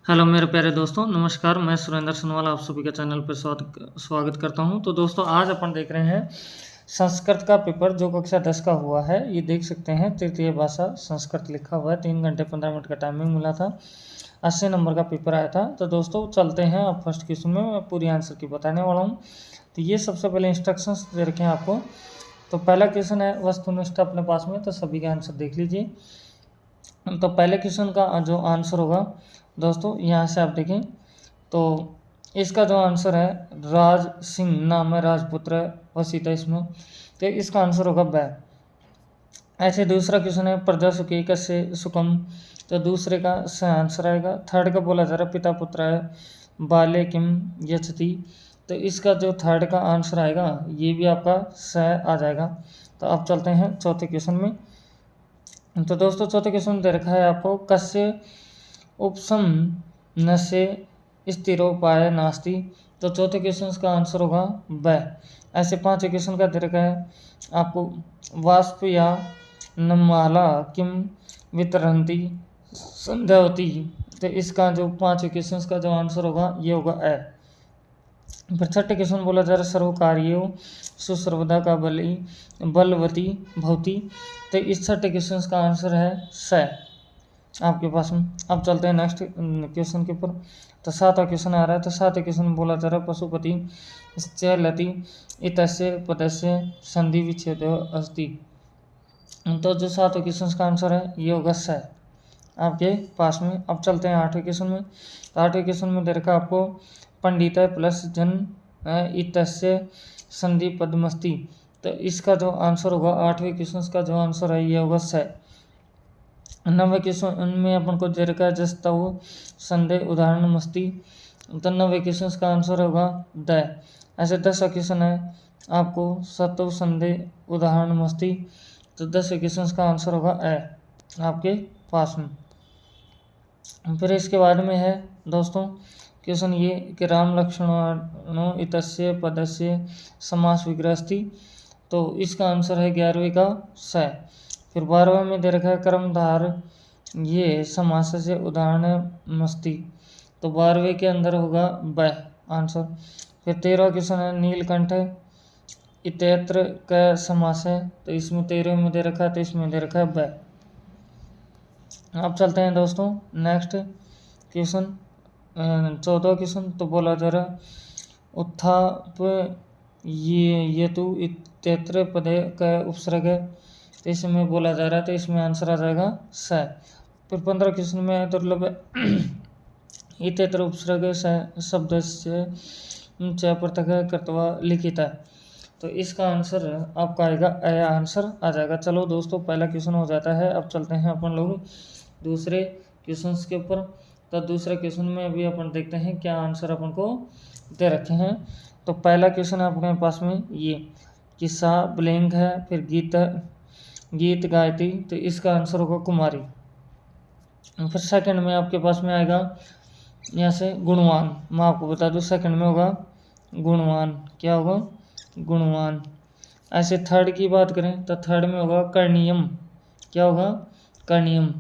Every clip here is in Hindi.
हेलो मेरे प्यारे दोस्तों, नमस्कार। मैं सुरेंद्र सनवाल आप सभी का चैनल पर स्वागत करता हूं। तो दोस्तों, आज अपन देख रहे हैं संस्कृत का पेपर जो कक्षा 10 का हुआ है। ये देख सकते हैं, तृतीय भाषा संस्कृत लिखा हुआ है। 3 घंटे 15 मिनट का टाइमिंग मिला था। 80 नंबर का पेपर आया था। तो दोस्तों चलते हैं, अब फर्स्ट क्वेश्चन में मैं पूरी आंसर की बताने वाला हूँ। तो ये सबसे पहले इंस्ट्रक्शंस दे रखे हैं आपको। तो पहला क्वेश्चन है वस्तुनिष्ठ अपने पास में, तो सभी का आंसर देख लीजिए। तो पहले क्वेश्चन का जो आंसर होगा दोस्तों, यहाँ से आप देखें तो इसका जो आंसर है, राज सिंह नाम है, राजपुत्र वसीता इसमें, तो इसका आंसर होगा बै। ऐसे दूसरा क्वेश्चन है प्रजा सुखी कस्य सुखम, तो दूसरे का स आंसर आएगा। थर्ड का बोला जा रहा है पिता पुत्र है बाले किम यचति, तो इसका जो थर्ड का आंसर आएगा ये भी आपका स आ जाएगा। तो अब चलते हैं चौथे क्वेश्चन में। तो दोस्तों चौथे क्वेश्चन दे रखा है आपको, कस्य उपसम नशे स्थिरोपाय नास्ति, तो चौथे क्वेश्चन का आंसर होगा ब। ऐसे 5 क्वेश्चन का दे रखा है आपको, वाष्प या नमाला किम वितरंती संध्यावती, तो इसका जो 5 क्वेश्चन का जो आंसर होगा ये होगा ए। फिर छठे क्वेश्चन बोला जा रहा है सर्वकार्यो सुसर्वदा का बली बलवती भवती, तो इस छठे क्वेश्चन का आंसर है स आपके पास में। अब चलते हैं नेक्स्ट क्वेश्चन के ऊपर। तो 7वां क्वेश्चन आ रहा है। तो 7वें क्वेश्चन में बोला जा रहा है पशुपति चलति इतस्य पदस्य संधि विच्छेद अस्ति, तो जो 7वें क्वेश्चन का आंसर है ये होगा स आपके पास में। अब चलते हैं 8वें क्वेश्चन में। तो 8वें क्वेश्चन में दे रखा आपको पंडित प्लस जन इतस्य संधि पद्मस्ति, तो इसका जो आंसर होगा 8वें क्वेश्चन का जो आंसर है ये होगा स। 9वें क्वेश्चन में अपन को दे रखा है जस्तव संदेह उदाहरण मस्ती, तो 9वें क्वेश्चन का आंसर होगा द। ऐसे 10वां क्वेश्चन है आपको सत्व संदेह उदाहरण मस्ती, तो 10वें क्वेश्चन का आंसर होगा ए आपके पास में। फिर इसके बाद में है दोस्तों क्वेश्चन ये कि राम लक्ष्मणो इतस्य पदस्य समास विग्रहस्ति, तो इसका आंसर है 11वें का स। फिर 12वें में दे रखा है कर्मधार ये समास से उदाहरण मस्ती, तो 12वें के अंदर होगा ब आंसर। फिर 13वां क्वेश्चन है नीलकंठ इत्यत्र का समास है, तो इसमें 13वें में दे रखा है, तो इसमें दे रखा है ब। अब चलते हैं दोस्तों नेक्स्ट क्वेश्चन 14वां क्वेश्चन। तो बोला जा रहा उत्थाप ये तु इत्यत्र पदे का उपसर्ग है, तो इसमें बोला जा रहा है, तो इसमें आंसर आ जाएगा स। फिर 15 क्वेश्चन में दुर्लभ इत्यत्र उपसर्ग शब्द से च पृथक कृत्वा लिखित है, तो इसका आंसर आपका आएगा ए आंसर आ जाएगा। चलो दोस्तों पहला क्वेश्चन हो जाता है। अब चलते हैं अपन लोग दूसरे क्वेश्चन के ऊपर। तो दूसरे क्वेश्चन में अभी अपन देखते हैं क्या आंसर अपन को दे रखे हैं। तो पहला क्वेश्चन है अपने पास में ये कि सा ब्लैंक है, फिर गीत गायती, तो इसका आंसर होगा कुमारी। फिर सेकंड में आपके पास में आएगा यहाँ से गुणवान, मैं आपको बता दूँ सेकंड में होगा गुणवान, क्या होगा गुणवान। ऐसे थर्ड की बात करें तो थर्ड में होगा कर्णियम, क्या होगा कर्णियम।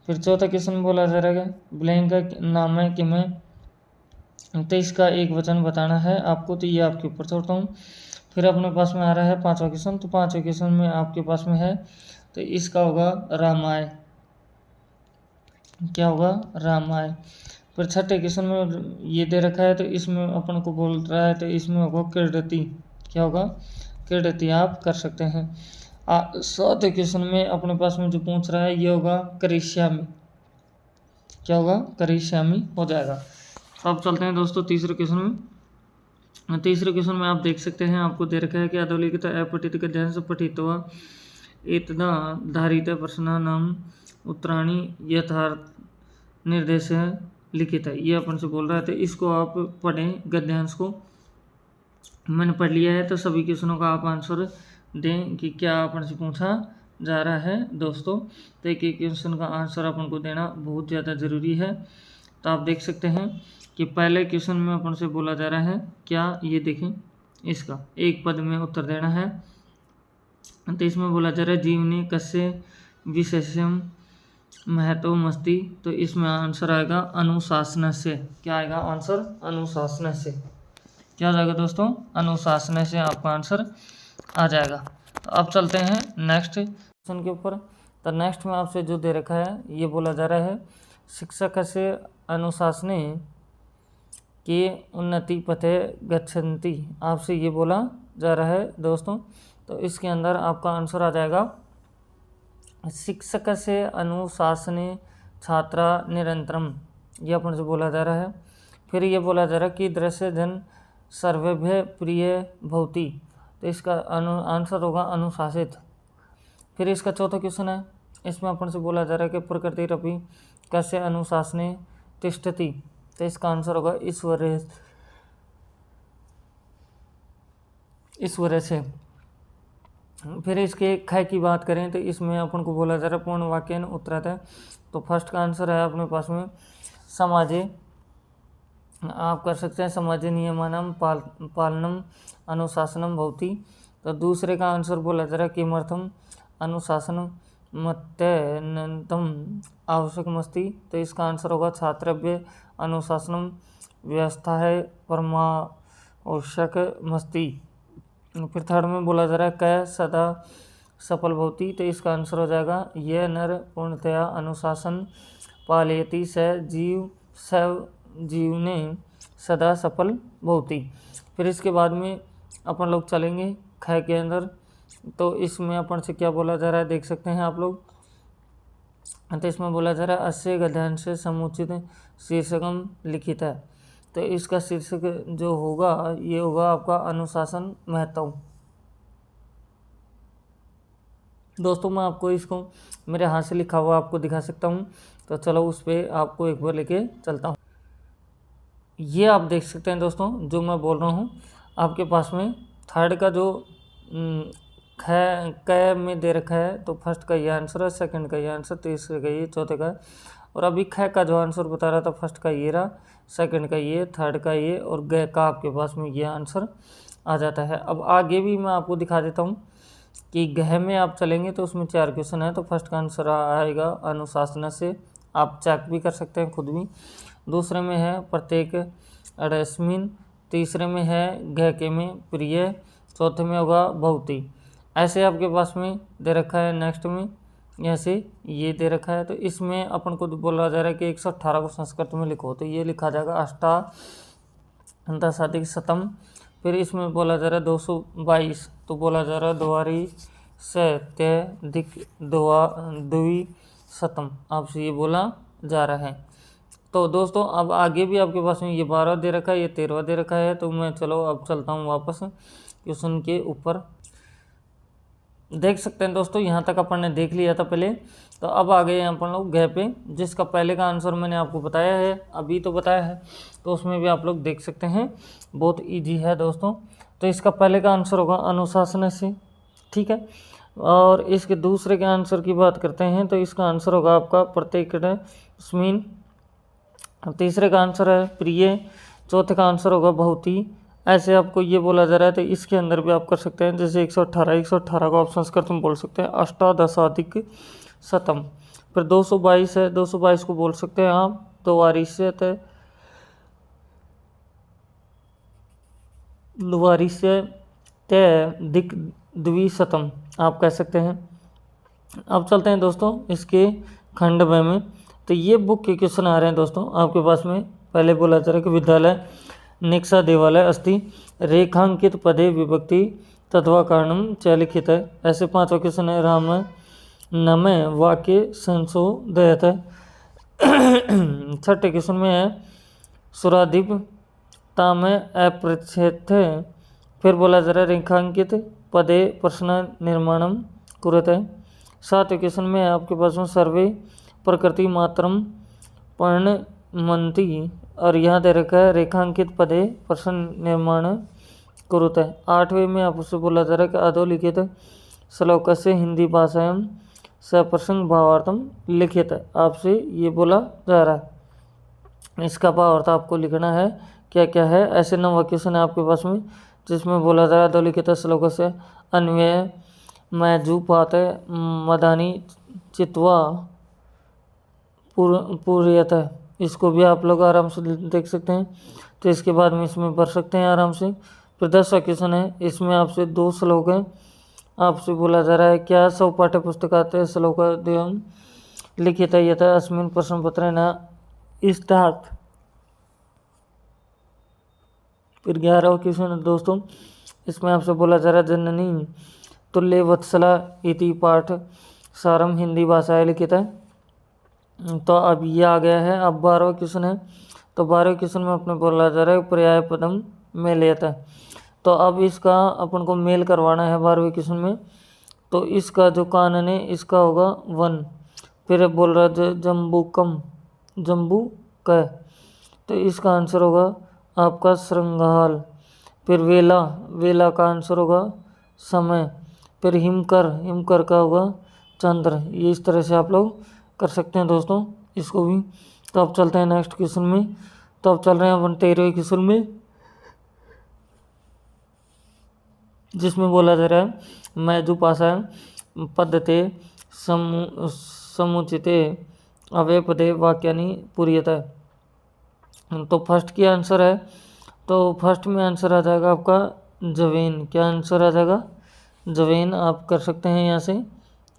फिर चौथा क्वेश्चन बोला जा रहा है ब्लैंक का नाम है कि मैं, तो इसका एक वचन बताना है आपको, तो ये आपके ऊपर छोड़ता हूँ। फिर अपने पास में आ रहा है 5वां क्वेश्चन। तो 5वें क्वेश्चन में आपके पास में है, तो इसका होगा रामाय, क्या होगा रामाय। फिर छठे क्वेश्चन में ये दे रखा है, तो इसमें अपन को बोल रहा है, तो इसमें होगा क्रीडति, क्या होगा क्रीडति, आप कर सकते हैं। 7वें क्वेश्चन में अपने पास में जो पूछ रहा है ये होगा करिष्यामी, क्या होगा करिष्यामी हो जाएगा। अब चलते हैं दोस्तों तीसरे क्वेश्चन में। तीसरे क्वेश्चन में आप देख सकते हैं, आपको दे रखा है कि अधोलिखित अपठित के ध्यान से पठित्वा एतदा धारित प्रश्न नाम उत्तराणी यथार्थ निर्देश है लिखित है, ये अपन से बोल रहा है, तो इसको आप पढ़ें गद्यांश को। मैंने पढ़ लिया है, तो सभी क्वेश्चनों का आप आंसर दें कि क्या अपन से पूछा जा रहा है दोस्तों। तो एक एक क्वेश्चन का आंसर अपन को देना बहुत ज़्यादा ज़रूरी है। तो आप देख सकते हैं कि पहले क्वेश्चन में अपन से बोला जा रहा है क्या, ये देखें इसका एक पद में उत्तर देना है। तो इसमें बोला जा रहा है जीवनी कस्य विशेषम महतो मस्ती, तो इसमें आंसर आएगा अनुशासन से। क्या आएगा आंसर? अनुशासन से। क्या हो जाएगा दोस्तों? अनुशासन से आपका आंसर आ जाएगा। तो अब चलते हैं नेक्स्ट क्वेश्चन के ऊपर। तो नेक्स्ट में आपसे जो दे रखा है ये बोला जा रहा है शिक्षक से अनुशासने के उन्नति पथे गच्छन्ति। आपसे ये बोला जा रहा है दोस्तों। तो इसके अंदर आपका आंसर आ जाएगा शिक्षक से अनुशासने छात्रा निरंतरम। ये अपन से बोला जा रहा है। फिर ये बोला जा रहा है कि दृश्य जन सर्वभ्य प्रिय भवति। तो इसका आंसर होगा अनुशासित। फिर इसका चौथा क्वेश्चन है, इसमें अपन से बोला जा रहा है कि प्रकृतिरपि कस्य अनुशासने तिष्ठति। तो इसका आंसर होगा ईश्वर से। फिर इसके ख की बात करें तो इसमें अपन को बोला जा रहा है पूर्ण वाक्य उत्तरत है। तो फर्स्ट का आंसर है अपने पास में समाजे, आप कर सकते हैं समाजे नियमानाम पालनम अनुशासनम भवति। तो दूसरे का आंसर बोला जा रहा है किमर्थम अनुशासन मत्यनतम आवश्यकमस्ति। तो इसका आंसर होगा छात्रव्य अनुशासनम व्यवस्था है परमावश्यकमस्ति। फिर थर्ड में बोला जा रहा है क सदा सफल भवति। तो इसका आंसर हो जाएगा ये नर पूर्णतया अनुशासन पालयति स जीवने सदा सफल भवति। फिर इसके बाद में अपन लोग चलेंगे ख के अंदर। तो इसमें अपन से क्या बोला जा रहा है देख सकते हैं आप लोग। तो इसमें बोला जा रहा है अस्य गद्यांश समुचित शीर्षकम लिखित है। तो इसका शीर्षक जो होगा ये होगा आपका अनुशासन महत्व। दोस्तों मैं आपको इसको मेरे हाथ से लिखा हुआ आपको दिखा सकता हूँ। तो चलो उस पर आपको एक बार लेके चलता हूँ। ये आप देख सकते हैं दोस्तों जो मैं बोल रहा हूँ आपके पास में थर्ड का जो ख क में दे रखा है। तो फर्स्ट का ये आंसर है, सेकंड का ये आंसर, तीसरे का ये, चौथे का। और अभी ख का जो आंसर बता रहा था फर्स्ट का ये रहा, सेकंड का ये, थर्ड का ये और ग का आपके पास में ये आंसर आ जाता है। अब आगे भी मैं आपको दिखा देता हूँ कि गह में आप चलेंगे तो उसमें 4 क्वेश्चन है। तो फर्स्ट का आंसर आएगा अनुशासन से, आप चेक भी कर सकते हैं खुद भी। दूसरे में है प्रत्येक अड़स्मिन, तीसरे में है गह के में प्रिय, चौथे में होगा भवती। ऐसे आपके पास में दे रखा है। नेक्स्ट में ऐसे ये दे रखा है। तो इसमें अपन को बोला जा रहा है कि 118 को संस्कृत में लिखो। तो ये लिखा जाएगा अष्टादशाधिक शतम। फिर इसमें बोला जा रहा है 222। तो बोला जा रहा है द्वारी सत्यधिक द्विशतम। आपसे ये बोला जा रहा है। तो दोस्तों अब आगे भी आपके पास में ये 12 दे रखा है, ये 13 दे रखा है। तो मैं चलो अब चलता हूँ वापस क्वेश्चन के ऊपर। देख सकते हैं दोस्तों यहाँ तक अपन ने देख लिया था पहले। तो अब आ गए अपन लोग गह पे, जिसका पहले का आंसर मैंने आपको बताया है, अभी तो बताया है। तो उसमें भी आप लोग देख सकते हैं बहुत इजी है दोस्तों। तो इसका पहले का आंसर होगा अनुशासन से, ठीक है। और इसके दूसरे के आंसर की बात करते हैं तो इसका आंसर होगा आपका प्रत्येकस्मिन। तीसरे का आंसर है प्रिय, चौथे का आंसर होगा भवती। ऐसे आपको ये बोला जा रहा है। तो इसके अंदर भी आप कर सकते हैं जैसे 118 को आप संस्कृत में बोल सकते हैं अष्टादशाधिक शतम। फिर 222 है, 222 को बोल सकते हैं आप द्वारिशत दिक द्विशतम आप कह सकते हैं। अब चलते हैं दोस्तों इसके खंड में। तो ये बुक के क्वेश्चन आ रहे हैं दोस्तों आपके पास में। पहले बोला जा रहा है कि विद्यालय निक्षा देवालय अस्ति रेखांकित पदे विभक्ति तत्वा कारणम च लिखित है। ऐसे 5वां क्वेश्चन है राम नमे वाक्य संशोधयत है। छठे क्वेश्चन में है सुरादीप तामे अपृच्छेद है। फिर बोला जा रहा है रेखांकित पदे प्रश्न निर्माणम कुरत है। 7वें क्वेश्चन में आपके पास में सर्वे प्रकृति मात्रम पर्णमंती और यहाँ दे रखा है रेखांकित पदे प्रश्न निर्माण कुरुत है। 8वें में आपसे बोला जा रहा है कि अधोलिखित श्लोक से हिंदी भाषायां सप्रसंग भावार्थम लिखित है। आपसे ये बोला जा रहा है, इसका भावार्थ आपको लिखना है क्या क्या है। ऐसे 9वां क्वेश्चन है आपके पास में जिसमें बोला जा रहा है अधोलिखित श्लोक से अन्वय मैं जू पाते मदानी चित्वा पूर्यतः, इसको भी आप लोग आराम से देख सकते हैं। तो इसके बाद में इसमें भर सकते हैं आराम से। फिर 10वां क्वेश्चन है, इसमें आपसे 2 श्लोक हैं। आपसे बोला जा रहा है क्या सौ पाठ्य पुस्तकाते श्लोक लिखित यथा अस्मिन् प्रश्न पत्र न इष्टार्थ। फिर 11वां क्वेश्चन है दोस्तों, इसमें आपसे बोला जा रहा है जननी तुल्य वत्सला इति पाठ सारम हिंदी भाषा लिखित है। तो अब ये आ गया है। अब 12वां क्वेश्चन है। तो 12वें क्वेश्चन में अपने बोला जा रहा है पर्याय पदम में लेता है। तो अब इसका अपन को मेल करवाना है 12वें क्वेश्चन में। तो इसका जो कानन है इसका होगा वन। फिर बोल रहा है जम्बुकम, जम्बू क, तो इसका आंसर होगा आपका श्रृंगाल। फिर वेला, वेला का आंसर होगा समय। फिर हिमकर, हिमकर का होगा चंद्र। ये इस तरह से आप लोग कर सकते हैं दोस्तों इसको भी। तो अब चलते हैं नेक्स्ट क्वेश्चन में। तो अब चल रहे हैं अपन 13वें क्वेश्चन में, जिसमें बोला जा रहा है मैजुपाशा पद्धते समुचिते अव्यपदे वाक्यानि पूर्यतः। तो फर्स्ट की आंसर है, तो फर्स्ट में आंसर आ जाएगा आपका जवेन। क्या आंसर आ जाएगा? जवेन। आप कर सकते हैं यहाँ से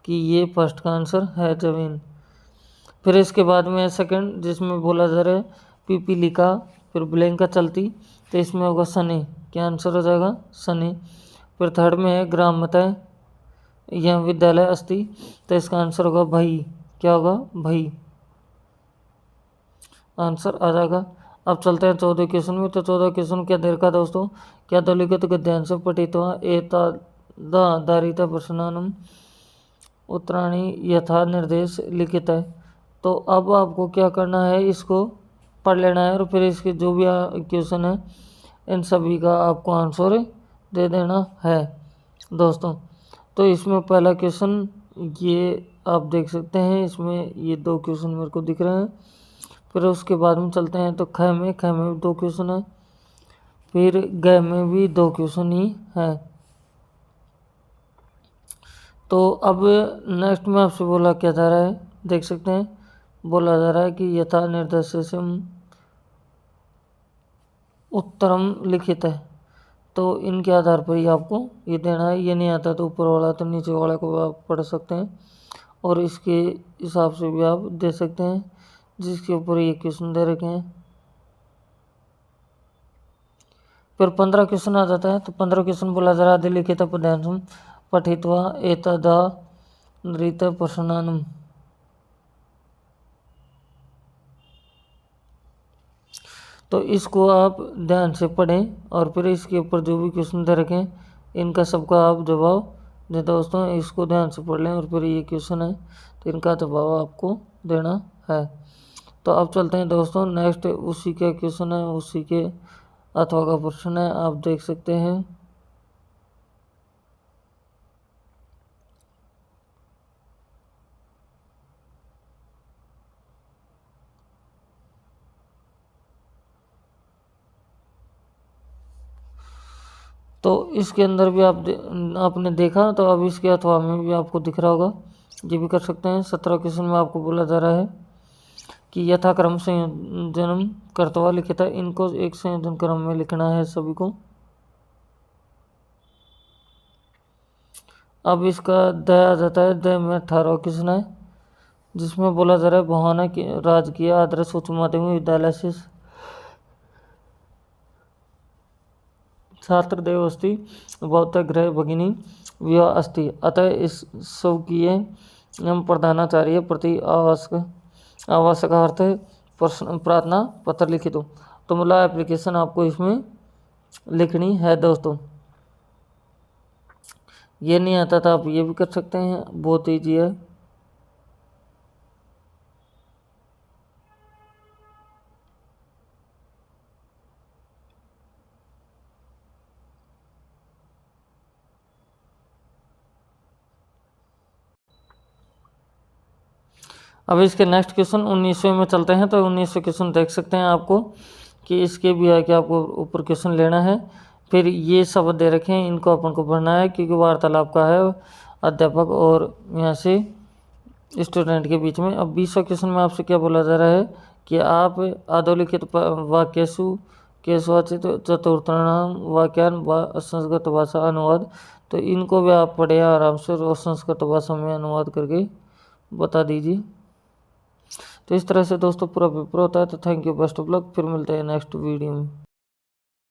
कि ये फर्स्ट का आंसर है जवेन। फिर इसके बाद में सेकंड, जिसमें बोला जा रहा है पिपीलिका, फिर ब्लैंका चलती, तो इसमें होगा सने। क्या आंसर हो जाएगा? सने। फिर थर्ड में है ग्रामतः यह विद्यालय अस्ति, तो इसका आंसर होगा भई। क्या होगा? भई आंसर आ जाएगा। अब चलते हैं 14 क्वेश्चन में। तो 14 क्वेश्चन क्या दे रखा दोस्तों? क्या दलिखित गद्यांश पठित्वा एतादारिता प्रश्नानम उत्तराणि यथा निर्देश लिखित है। तो अब आपको क्या करना है, इसको पढ़ लेना है और फिर इसके जो भी क्वेश्चन है इन सभी का आपको आंसर दे देना है दोस्तों। तो इसमें पहला क्वेश्चन ये आप देख सकते हैं, इसमें ये 2 क्वेश्चन मेरे को दिख रहे हैं। फिर उसके बाद में चलते हैं तो ख में 2 क्वेश्चन है। फिर ग में भी 2 क्वेश्चन ही है। तो अब नेक्स्ट में आपसे बोला क्या जा रहा है, देख सकते हैं। बोला जा रहा है कि यथा निर्देशम उत्तरम लिखित है। तो इनके आधार पर ही आपको ये देना है। ये नहीं आता तो ऊपर वाला तो नीचे वाले को आप पढ़ सकते हैं और इसके हिसाब से भी आप दे सकते हैं जिसके ऊपर ये क्वेश्चन दे रखे हैं। फिर 15 क्वेश्चन आ जाता है। तो 15 क्वेश्चन बोला जा रहा है लिखित पदांशम पठित्वा एतदारित प्रश्नानम। तो इसको आप ध्यान से पढ़ें और फिर इसके ऊपर जो भी क्वेश्चन दे रखें इनका सबका आप जवाब दें दोस्तों। इसको ध्यान से पढ़ लें और फिर ये क्वेश्चन है तो इनका जवाब आपको देना है। तो अब चलते हैं दोस्तों नेक्स्ट, उसी के क्वेश्चन है, उसी के अथवा का प्रश्न है, आप देख सकते हैं। तो इसके अंदर भी आपने देखा, तो अब इसके अथवा में भी आपको दिख रहा होगा, ये भी कर सकते हैं। 17 क्वेश्चन में आपको बोला जा रहा है कि यथाक्रम संयोजन कर्तव्य लिखित है। इनको एक संयोजन क्रम में लिखना है सभी को। अब इसका द आ जाता है। द में 18 क्वेश्चन है, जिसमें बोला जा रहा है भवाना की राजकीय आदर्श उच्च माध्यमिक विद्यालय से छात्र देव अस्ति बौद्ध ग्रह भगिनी विवाह अस्ति, अतः इस स्वकीय एवं प्रधानाचार्य प्रति आवश्यक प्रश्न प्रार्थना पत्र लिखित हो। तो मतलब एप्लीकेशन आपको इसमें लिखनी है दोस्तों। ये नहीं आता था आप ये भी कर सकते हैं, बहुत ईजी है। अब इसके नेक्स्ट क्वेश्चन 19वें में चलते हैं। तो 19वें क्वेश्चन देख सकते हैं आपको कि इसके भी है कि आपको ऊपर क्वेश्चन लेना है। फिर ये शब्द दे रखे हैं, इनको अपन को पढ़ना है क्योंकि वार्तालाप का है अध्यापक और यहाँ से स्टूडेंट के बीच में। अब 20वां क्वेश्चन में आपसे क्या बोला जा रहा है कि आप अधोलिखित वाक्यसु केशवाचित चतुर्थानाम वाक्यान संस्कृत भाषा अनुवाद, तो इनको भी आप पढ़े आराम से और संस्कृत भाषा में अनुवाद करके बता दीजिए। तो इस तरह से दोस्तों पूरा पेपर होता है। तो thank you, best of luck, फिर मिलते हैं नेक्स्ट वीडियो में।